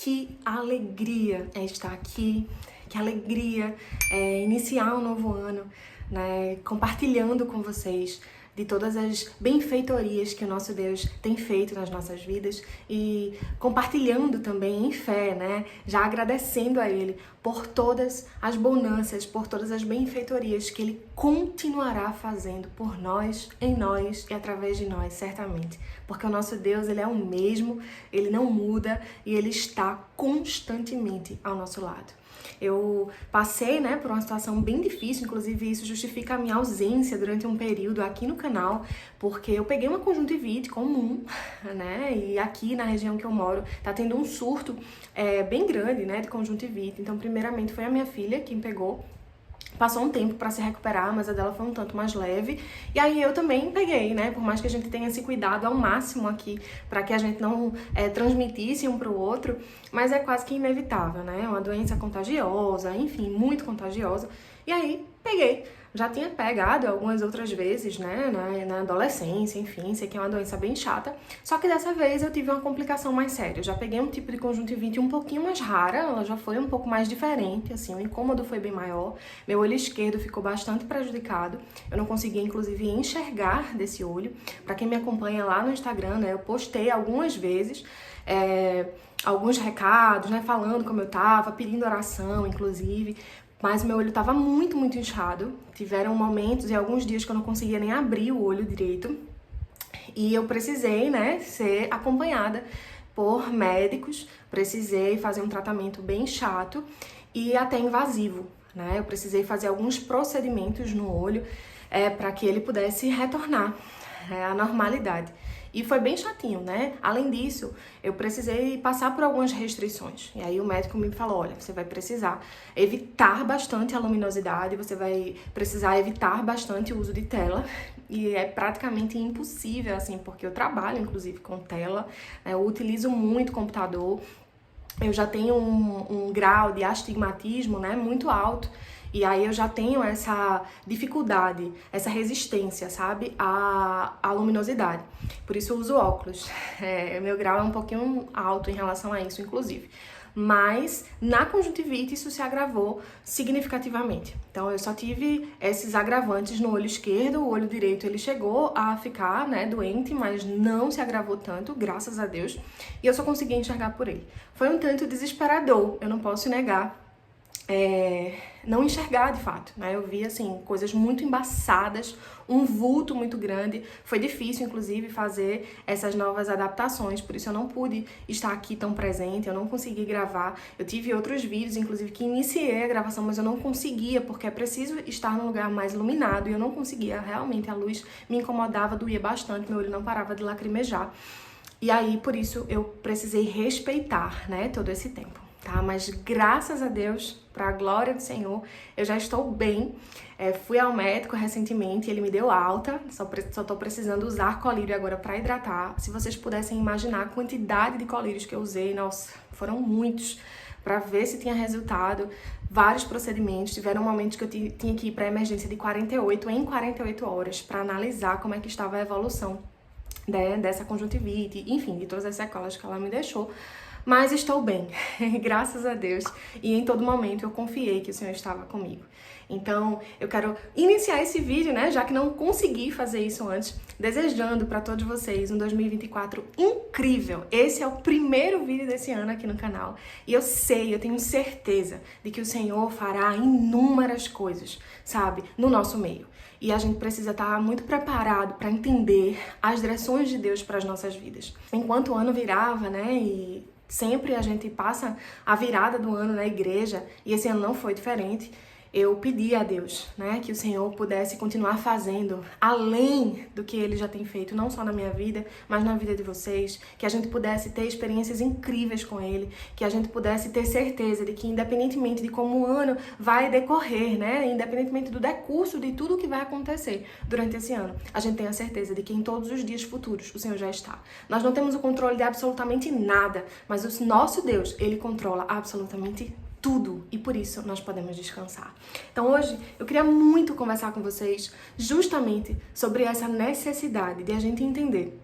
que alegria é estar aqui, que alegria é iniciar um novo ano, né, compartilhando com vocês de todas as benfeitorias que o nosso Deus tem feito nas nossas vidas e compartilhando também em fé, né? Já agradecendo a Ele por todas as bonanças, por todas as benfeitorias que Ele continuará fazendo por nós, em nós e através de nós, certamente. Porque o nosso Deus, Ele é o mesmo, Ele não muda e Ele está constantemente ao nosso lado. Eu passei, né, por uma situação bem difícil, inclusive isso justifica a minha ausência durante um período aqui no canal, porque eu peguei uma conjuntivite comum, né, e aqui na região que eu moro tá tendo um surto bem grande, né, de conjuntivite. Então, primeiramente foi a minha filha quem pegou. Passou um tempo para se recuperar, mas a dela foi um tanto mais leve. E aí eu também peguei, né? Por mais que a gente tenha se cuidado ao máximo aqui para que a gente não transmitisse um para o outro, mas é quase que inevitável, né? É uma doença contagiosa, enfim, muito contagiosa. E aí peguei. Já tinha pegado algumas outras vezes, né, na adolescência, enfim, sei que é uma doença bem chata. Só que dessa vez eu tive uma complicação mais séria. Eu já peguei um tipo de conjuntivite um pouquinho mais rara, ela já foi um pouco mais diferente, assim, o incômodo foi bem maior. Meu olho esquerdo ficou bastante prejudicado. Eu não conseguia, inclusive, enxergar desse olho. Pra quem me acompanha lá no Instagram, né, eu postei algumas vezes alguns recados, né, falando como eu tava, pedindo oração, inclusive. Mas meu olho estava muito, muito inchado. Tiveram momentos e alguns dias que eu não conseguia nem abrir o olho direito. E eu precisei, né, ser acompanhada por médicos. Precisei fazer um tratamento bem chato e até invasivo, né? Eu precisei fazer alguns procedimentos no olho para que ele pudesse retornar à normalidade. E foi bem chatinho, né? Além disso, eu precisei passar por algumas restrições. E aí o médico me falou, olha, você vai precisar evitar bastante a luminosidade, você vai precisar evitar bastante o uso de tela. E é praticamente impossível, assim, porque eu trabalho, inclusive, com tela, né? Eu utilizo muito computador, eu já tenho um grau de astigmatismo, né, muito alto. E aí eu já tenho essa dificuldade, essa resistência, sabe, à luminosidade. Por isso eu uso óculos. Meu grau é um pouquinho alto em relação a isso, inclusive. Mas na conjuntivite isso se agravou significativamente. Então eu só tive esses agravantes no olho esquerdo, o olho direito ele chegou a ficar, né, doente, mas não se agravou tanto, graças a Deus. E eu só consegui enxergar por ele. Foi um tanto desesperador, eu não posso negar. Não enxergar de fato, né? Eu vi assim coisas muito embaçadas, um vulto muito grande. Foi difícil, inclusive, fazer essas novas adaptações, por isso eu não pude estar aqui tão presente, eu não consegui gravar. Eu tive outros vídeos, inclusive, que iniciei a gravação, mas eu não conseguia, porque é preciso estar num lugar mais iluminado e eu não conseguia, realmente a luz me incomodava, doía bastante, meu olho não parava de lacrimejar. E aí, por isso, eu precisei respeitar, né, todo esse tempo. Tá? Mas graças a Deus, para a glória do Senhor, eu já estou bem. Fui ao médico recentemente, ele me deu alta, só tô precisando usar colírio agora para hidratar. Se vocês pudessem imaginar a quantidade de colírios que eu usei, nossa, foram muitos, para ver se tinha resultado. Vários procedimentos, tiveram momentos que eu tinha que ir para emergência de 48 horas para analisar como é que estava a evolução, né, dessa conjuntivite, enfim, de todas as sequelas que ela me deixou. Mas estou bem, graças a Deus, e em todo momento eu confiei que o Senhor estava comigo. Então, eu quero iniciar esse vídeo, né, já que não consegui fazer isso antes, desejando para todos vocês um 2024 incrível. Esse é o primeiro vídeo desse ano aqui no canal, e eu tenho certeza de que o Senhor fará inúmeras coisas, sabe, no nosso meio. E a gente precisa estar muito preparado para entender as direções de Deus para as nossas vidas. Enquanto o ano virava, né, e sempre a gente passa a virada do ano na igreja, e esse ano não foi diferente, eu pedi a Deus, né, que o Senhor pudesse continuar fazendo além do que Ele já tem feito, não só na minha vida, mas na vida de vocês, que a gente pudesse ter experiências incríveis com Ele, que a gente pudesse ter certeza de que independentemente de como o ano vai decorrer, né, independentemente do decurso de tudo que vai acontecer durante esse ano, a gente tem a certeza de que em todos os dias futuros o Senhor já está. Nós não temos o controle de absolutamente nada, mas o nosso Deus, Ele controla absolutamente tudo, e por isso nós podemos descansar. Então hoje eu queria muito conversar com vocês justamente sobre essa necessidade de a gente entender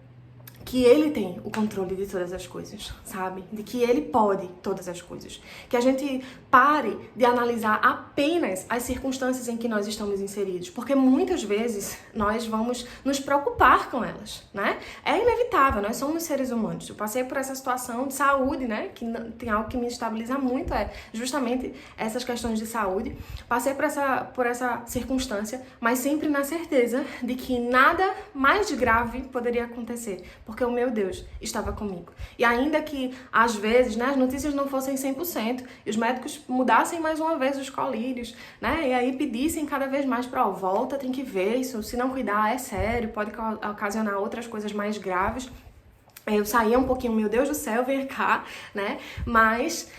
que Ele tem o controle de todas as coisas, sabe? De que Ele pode todas as coisas. Que a gente pare de analisar apenas as circunstâncias em que nós estamos inseridos, porque muitas vezes nós vamos nos preocupar com elas, né? É inevitável, nós somos seres humanos. Eu passei por essa situação de saúde, né? Que tem algo que me estabiliza muito, é justamente essas questões de saúde. Passei por essa circunstância, mas sempre na certeza de que nada mais grave poderia acontecer, porque o meu Deus estava comigo. E ainda que, às vezes, né, as notícias não fossem 100%, e os médicos mudassem mais uma vez os colírios, né, e aí pedissem cada vez mais para volta, tem que ver isso, se não cuidar é sério, pode ocasionar outras coisas mais graves. Eu saía um pouquinho, meu Deus do céu, vem cá, né? Mas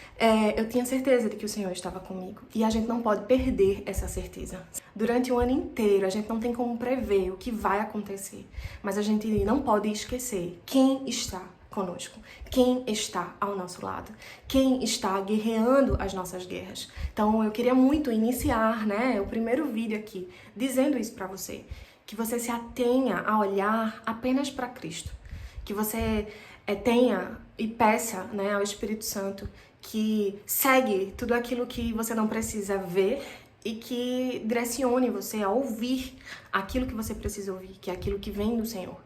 eu tinha certeza de que o Senhor estava comigo. E a gente não pode perder essa certeza. Durante o ano inteiro, a gente não tem como prever o que vai acontecer. Mas a gente não pode esquecer quem está conosco, quem está ao nosso lado, quem está guerreando as nossas guerras. Então, eu queria muito iniciar, né, o primeiro vídeo aqui, dizendo isso para você. Que você se atenha a olhar apenas para Cristo. Que você tenha e peça, né, ao Espírito Santo que segue tudo aquilo que você não precisa ver e que direcione você a ouvir aquilo que você precisa ouvir, que é aquilo que vem do Senhor.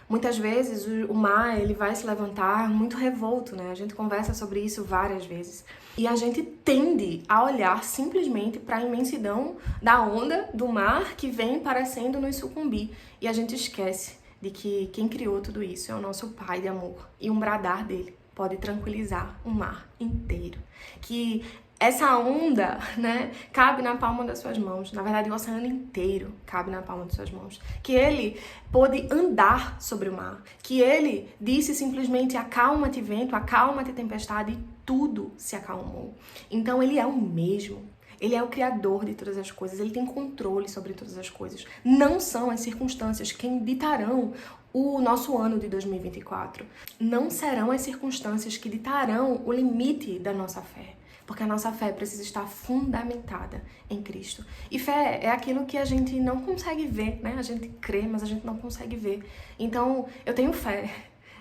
Muitas vezes o mar ele vai se levantar muito revolto, né? A gente conversa sobre isso várias vezes. E a gente tende a olhar simplesmente para a imensidão da onda do mar que vem parecendo nos sucumbir. E a gente esquece de que quem criou tudo isso é o nosso Pai de amor. E um bradar dele pode tranquilizar o mar inteiro. Que essa onda, né, cabe na palma das suas mãos. Na verdade, o oceano inteiro cabe na palma das suas mãos. Que ele pôde andar sobre o mar. Que ele disse simplesmente, acalma-te vento, acalma-te tempestade, e tudo se acalmou. Então, ele é o mesmo. Ele é o criador de todas as coisas, ele tem controle sobre todas as coisas. Não são as circunstâncias quem ditarão o nosso ano de 2024. Não serão as circunstâncias que ditarão o limite da nossa fé. Porque a nossa fé precisa estar fundamentada em Cristo. E fé é aquilo que a gente não consegue ver, né? A gente crê, mas a gente não consegue ver. Então, eu tenho fé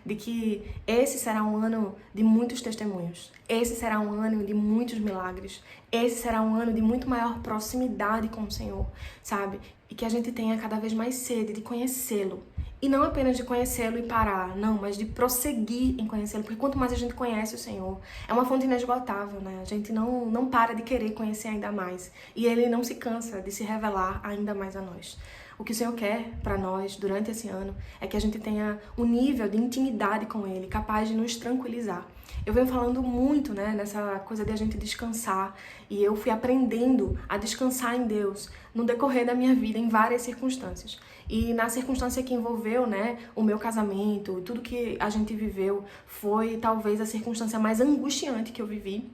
de que esse será um ano de muitos testemunhos. Esse será um ano de muitos milagres. Esse será um ano de muito maior proximidade com o Senhor, sabe? E que a gente tenha cada vez mais sede de conhecê-lo. E não apenas de conhecê-lo e parar, não, mas de prosseguir em conhecê-lo. Porque quanto mais a gente conhece o Senhor, é uma fonte inesgotável, né? A gente não para de querer conhecer ainda mais. E Ele não se cansa de se revelar ainda mais a nós. O que o Senhor quer para nós durante esse ano é que a gente tenha um nível de intimidade com Ele, capaz de nos tranquilizar. Eu venho falando muito, né, nessa coisa de a gente descansar, e eu fui aprendendo a descansar em Deus no decorrer da minha vida, em várias circunstâncias. E na circunstância que envolveu, né, o meu casamento, tudo que a gente viveu, foi talvez a circunstância mais angustiante que eu vivi.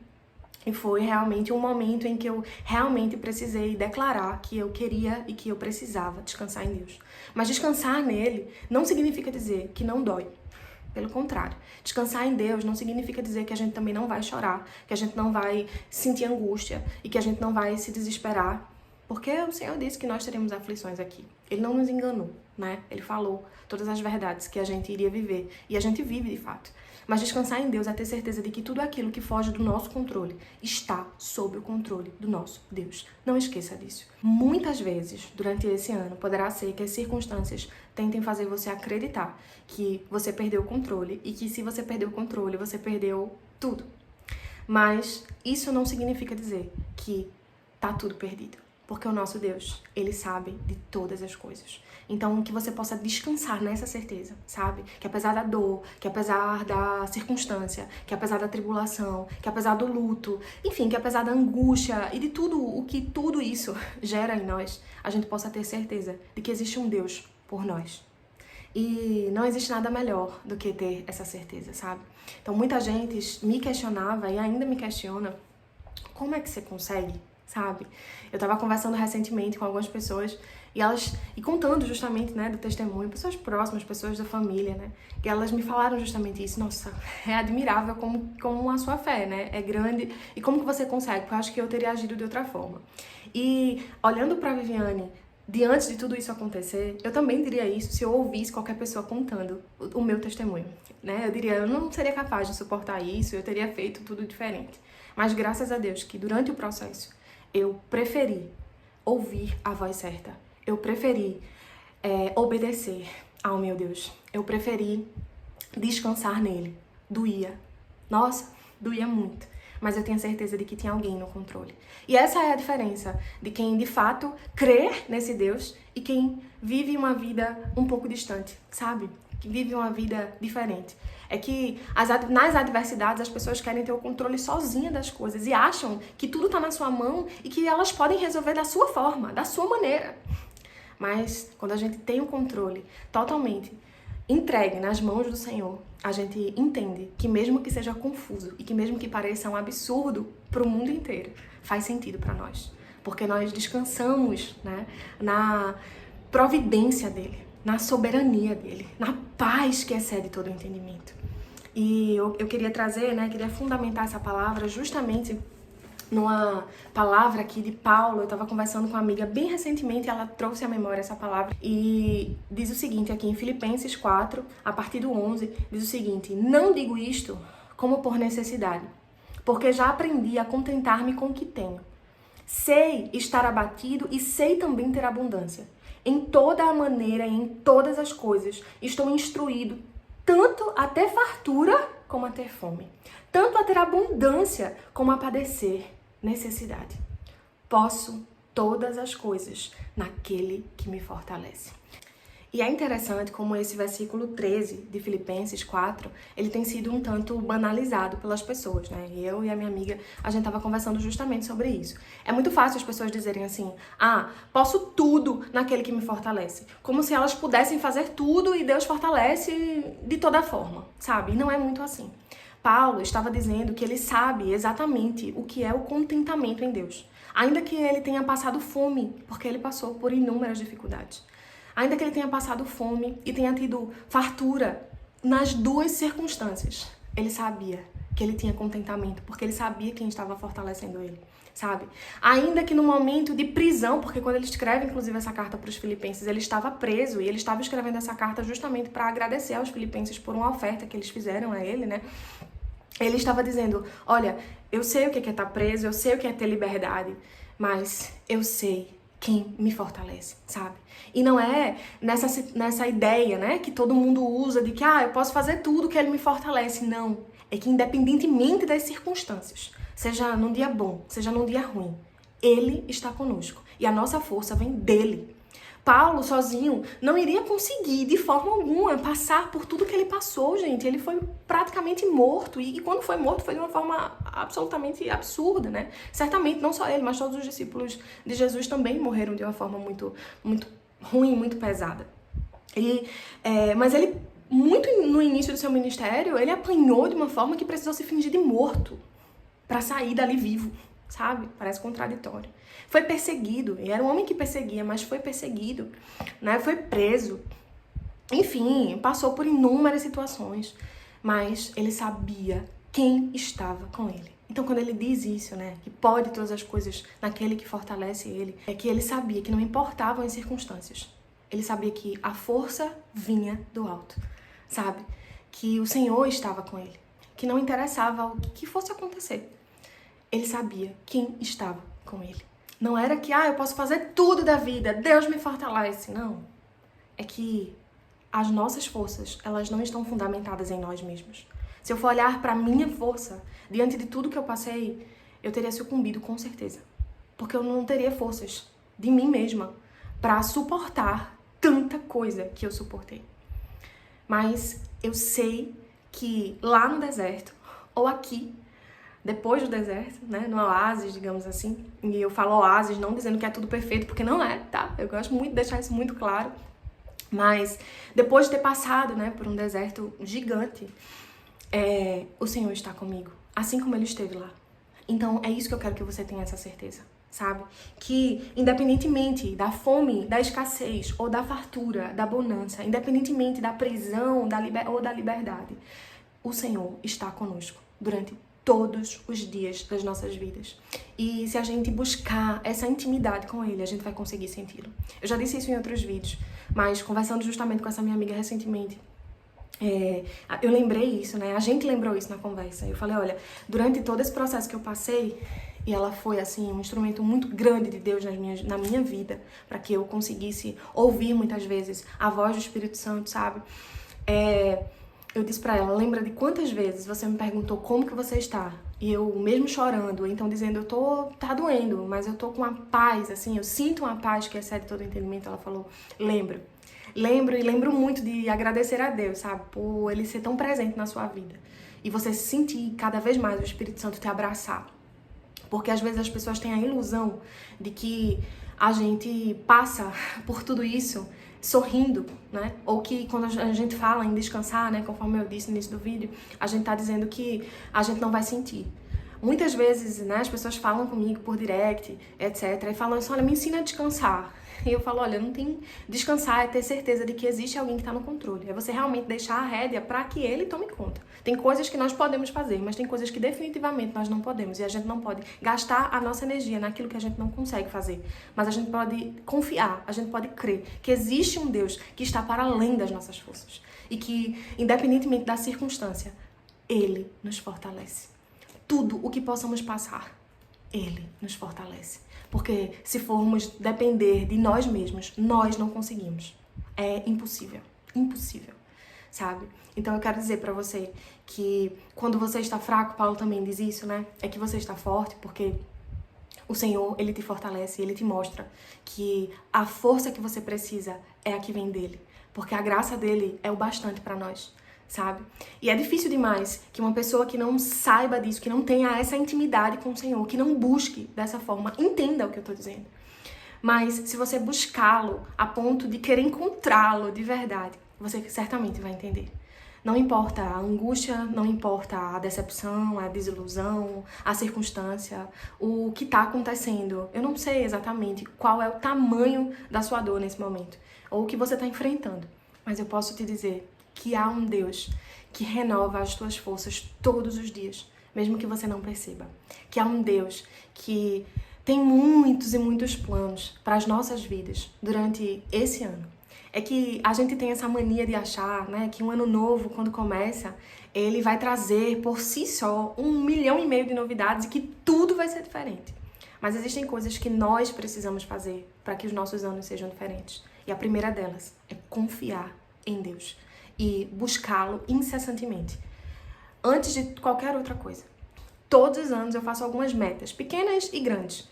E foi realmente um momento em que eu realmente precisei declarar que eu queria e que eu precisava descansar em Deus. Mas descansar nele não significa dizer que não dói. Pelo contrário, descansar em Deus não significa dizer que a gente também não vai chorar, que a gente não vai sentir angústia e que a gente não vai se desesperar. Porque o Senhor disse que nós teremos aflições aqui. Ele não nos enganou, né? Ele falou todas as verdades que a gente iria viver. E a gente vive de fato. Mas descansar em Deus é ter certeza de que tudo aquilo que foge do nosso controle está sob o controle do nosso Deus. Não esqueça disso. Muitas vezes, durante esse ano, poderá ser que as circunstâncias tentem fazer você acreditar que você perdeu o controle e que se você perdeu o controle, você perdeu tudo. Mas isso não significa dizer que tá tudo perdido. Porque o nosso Deus, Ele sabe de todas as coisas. Então, que você possa descansar nessa certeza, sabe? Que apesar da dor, que apesar da circunstância, que apesar da tribulação, que apesar do luto, enfim, que apesar da angústia e de tudo o que tudo isso gera em nós, a gente possa ter certeza de que existe um Deus por nós. E não existe nada melhor do que ter essa certeza, sabe? Então, muita gente me questionava e ainda me questiona, como é que você consegue? Sabe? Eu tava conversando recentemente com algumas pessoas e contando justamente, né, do testemunho, pessoas próximas, pessoas da família, né, e elas me falaram justamente isso. Nossa, é admirável como a sua fé, né, é grande, e como que você consegue, porque eu acho que eu teria agido de outra forma. E olhando pra Viviane, diante de tudo isso acontecer, eu também diria isso se eu ouvisse qualquer pessoa contando o meu testemunho, né? Eu diria, eu não seria capaz de suportar isso, eu teria feito tudo diferente. Mas graças a Deus que durante o processo eu preferi ouvir a voz certa. Eu preferi obedecer ao meu Deus. Eu preferi descansar nele. Doía. Nossa, doía muito. Mas eu tenho certeza de que tinha alguém no controle. E essa é a diferença de quem de fato crê nesse Deus e quem vive uma vida um pouco distante, sabe? Que vive uma vida diferente. É que nas adversidades as pessoas querem ter o controle sozinha das coisas e acham que tudo está na sua mão e que elas podem resolver da sua forma, da sua maneira. Mas quando a gente tem o controle totalmente entregue nas mãos do Senhor, a gente entende que mesmo que seja confuso e que mesmo que pareça um absurdo para o mundo inteiro, faz sentido para nós. Porque nós descansamos, né, na providência dele, na soberania dele, na paz que excede todo o entendimento. E eu queria trazer, né, queria fundamentar essa palavra justamente numa palavra aqui de Paulo. Eu estava conversando com uma amiga bem recentemente e ela trouxe à memória essa palavra. E diz o seguinte aqui em Filipenses 4, a partir do 11, diz o seguinte: não digo isto como por necessidade, porque já aprendi a contentar-me com o que tenho. Sei estar abatido e sei também ter abundância. Em toda a maneira e em todas as coisas estou instruído, tanto a ter fartura como a ter fome, tanto a ter abundância como a padecer necessidade. Posso todas as coisas naquele que me fortalece. E é interessante como esse versículo 13 de Filipenses 4, ele tem sido um tanto banalizado pelas pessoas, né? Eu e a minha amiga, a gente tava conversando justamente sobre isso. É muito fácil as pessoas dizerem assim, posso tudo naquele que me fortalece. Como se elas pudessem fazer tudo e Deus fortalece de toda forma, sabe? E não é muito assim. Paulo estava dizendo que ele sabe exatamente o que é o contentamento em Deus. Ainda que ele tenha passado fome, porque ele passou por inúmeras dificuldades. Ainda que ele tenha passado fome e tenha tido fartura nas duas circunstâncias, ele sabia que ele tinha contentamento, porque ele sabia quem estava fortalecendo ele, sabe? Ainda que no momento de prisão, porque quando ele escreve, inclusive, essa carta para os filipenses, ele estava preso e ele estava escrevendo essa carta justamente para agradecer aos filipenses por uma oferta que eles fizeram a ele, né? Ele estava dizendo, olha, eu sei o que é estar preso, eu sei o que é ter liberdade, mas eu sei quem me fortalece, sabe? E não é nessa ideia, né, que todo mundo usa de que, eu posso fazer tudo que ele me fortalece. Não. É que independentemente das circunstâncias, seja num dia bom, seja num dia ruim, ele está conosco. E a nossa força vem dele. Paulo, sozinho, não iria conseguir, de forma alguma, passar por tudo que ele passou, gente. Ele foi praticamente morto. E quando foi morto, foi de uma forma absolutamente absurda, né? Certamente, não só ele, mas todos os discípulos de Jesus também morreram de uma forma muito, muito ruim, muito pesada. Mas ele, muito no início do seu ministério, ele apanhou de uma forma que precisou se fingir de morto para sair dali vivo, sabe? Parece contraditório. Foi perseguido, e era um homem que perseguia, mas foi perseguido, né? Foi preso. Enfim, passou por inúmeras situações, mas ele sabia quem estava com ele. Então, quando ele diz isso, né, que pode todas as coisas naquele que fortalece ele, é que ele sabia que não importavam as circunstâncias. Ele sabia que a força vinha do alto, sabe? Que o Senhor estava com ele, que não interessava o que fosse acontecer. Ele sabia quem estava com ele. Não era que, eu posso fazer tudo da vida, Deus me fortalece. Não. É que as nossas forças, elas não estão fundamentadas em nós mesmos. Se eu for olhar para a minha força, diante de tudo que eu passei, eu teria sucumbido com certeza. Porque eu não teria forças de mim mesma para suportar tanta coisa que eu suportei. Mas eu sei que lá no deserto, ou aqui, depois do deserto, né, no oásis, digamos assim, e eu falo oásis não dizendo que é tudo perfeito, porque não é, tá? Eu gosto muito de deixar isso muito claro, mas depois de ter passado, né, por um deserto gigante, o Senhor está comigo, assim como Ele esteve lá. Então é isso que eu quero que você tenha essa certeza, sabe? Que independentemente da fome, da escassez, ou da fartura, da bonança, independentemente da prisão ou da liberdade, o Senhor está conosco durante todos os dias das nossas vidas. E se a gente buscar essa intimidade com Ele, a gente vai conseguir senti-lo. Eu já disse isso em outros vídeos, mas conversando justamente com essa minha amiga recentemente, eu lembrei isso, né? A gente lembrou isso na conversa. Eu falei, olha, durante todo esse processo que eu passei, e ela foi, assim, um instrumento muito grande de Deus na minha vida, para que eu conseguisse ouvir muitas vezes a voz do Espírito Santo, sabe? Eu disse pra ela, lembra de quantas vezes você me perguntou como que você está? E eu, mesmo chorando, então dizendo, tá doendo, mas eu tô com uma paz, assim, eu sinto uma paz que excede todo o entendimento. Ela falou, lembro e lembro muito de agradecer a Deus, sabe? Por Ele ser tão presente na sua vida. E você sentir cada vez mais o Espírito Santo te abraçar. Porque às vezes as pessoas têm a ilusão de que a gente passa por tudo isso sorrindo, né? Ou que quando a gente fala em descansar, né? Conforme eu disse no início do vídeo, a gente tá dizendo que a gente não vai sentir. Muitas vezes, né, as pessoas falam comigo por direct, etc. E falam assim, olha, me ensina a descansar. E eu falo, olha, não tem... Descansar é ter certeza de que existe alguém que tá no controle. É você realmente deixar a rédea para que ele tome conta. Tem coisas que nós podemos fazer, mas tem coisas que definitivamente nós não podemos. E a gente não pode gastar a nossa energia naquilo que a gente não consegue fazer. Mas a gente pode confiar, a gente pode crer que existe um Deus que está para além das nossas forças. E que, independentemente da circunstância, Ele nos fortalece. Tudo o que possamos passar, Ele nos fortalece. Porque se formos depender de nós mesmos, nós não conseguimos. É impossível. Impossível. Sabe? Então eu quero dizer pra você que quando você está fraco, Paulo também diz isso, né? É que você está forte, porque o Senhor, Ele te fortalece, Ele te mostra que a força que você precisa é a que vem dEle. Porque a graça dEle é o bastante pra nós. Sabe? E é difícil demais que uma pessoa que não saiba disso, que não tenha essa intimidade com o Senhor, que não busque dessa forma, entenda o que eu tô dizendo. Mas se você buscá-lo a ponto de querer encontrá-lo de verdade, você certamente vai entender. Não importa a angústia, não importa a decepção, a desilusão, a circunstância, o que tá acontecendo. Eu não sei exatamente qual é o tamanho da sua dor nesse momento, ou o que você tá enfrentando. Mas eu posso te dizer que há um Deus que renova as tuas forças todos os dias, mesmo que você não perceba. Que há um Deus que tem muitos e muitos planos para as nossas vidas durante esse ano. É que a gente tem essa mania de achar, né, que um ano novo, quando começa, ele vai trazer por si só 1,5 milhão de novidades e que tudo vai ser diferente. Mas existem coisas que nós precisamos fazer para que os nossos anos sejam diferentes. E a primeira delas é confiar em Deus e buscá-lo incessantemente, antes de qualquer outra coisa. Todos os anos eu faço algumas metas, pequenas e grandes.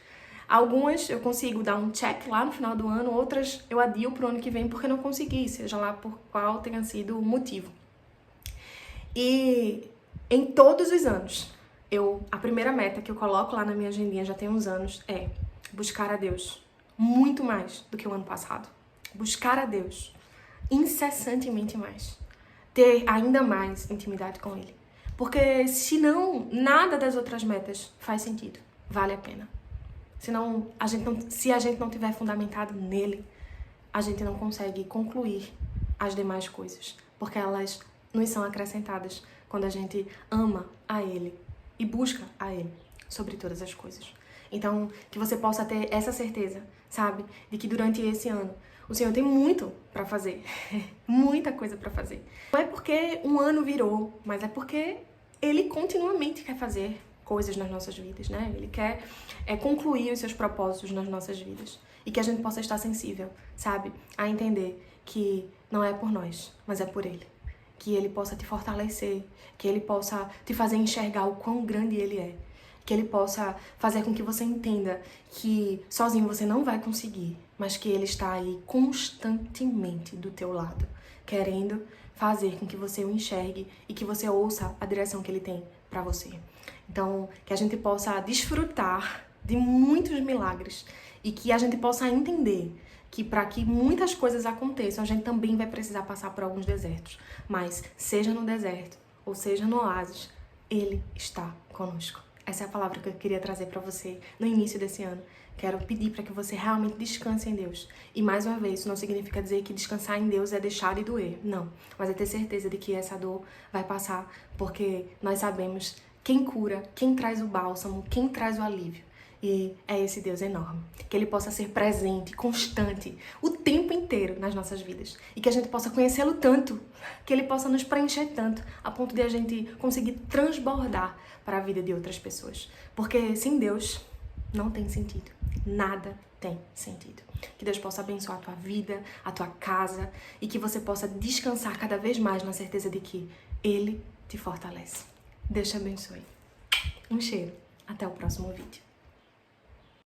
Algumas eu consigo dar um check lá no final do ano, outras eu adio pro ano que vem porque não consegui, seja lá por qual tenha sido o motivo. E em todos os anos, a primeira meta que eu coloco lá na minha agendinha já tem uns anos é buscar a Deus muito mais do que o ano passado. Buscar a Deus incessantemente mais. Ter ainda mais intimidade com Ele. Porque senão, nada das outras metas faz sentido. Vale a pena. Senão, se a gente não tiver fundamentado nele, a gente não consegue concluir as demais coisas. Porque elas nos são acrescentadas quando a gente ama a Ele e busca a Ele sobre todas as coisas. Então, que você possa ter essa certeza, sabe? De que durante esse ano, o Senhor tem muito pra fazer. Muita coisa pra fazer. Não é porque um ano virou, mas é porque Ele continuamente quer fazer coisas nas nossas vidas, né? Ele quer concluir os seus propósitos nas nossas vidas. E que a gente possa estar sensível, sabe? A entender que não é por nós, mas é por Ele. Que Ele possa te fortalecer, que Ele possa te fazer enxergar o quão grande Ele é. Que Ele possa fazer com que você entenda que sozinho você não vai conseguir, mas que Ele está aí constantemente do teu lado, querendo fazer com que você o enxergue e que você ouça a direção que Ele tem para você. Então, que a gente possa desfrutar de muitos milagres e que a gente possa entender que para que muitas coisas aconteçam, a gente também vai precisar passar por alguns desertos. Mas, seja no deserto ou seja no oásis, Ele está conosco. Essa é a palavra que eu queria trazer para você no início desse ano. Quero pedir para que você realmente descanse em Deus. E mais uma vez, isso não significa dizer que descansar em Deus é deixar de doer. Não. Mas é ter certeza de que essa dor vai passar, porque nós sabemos quem cura, quem traz o bálsamo, quem traz o alívio. E é esse Deus enorme. Que Ele possa ser presente, constante, o tempo inteiro nas nossas vidas. E que a gente possa conhecê-lo tanto, que Ele possa nos preencher tanto, a ponto de a gente conseguir transbordar para a vida de outras pessoas. Porque sem Deus, não tem sentido. Nada tem sentido. Que Deus possa abençoar a tua vida, a tua casa, e que você possa descansar cada vez mais na certeza de que Ele te fortalece. Deus te abençoe. Um cheiro. Até o próximo vídeo.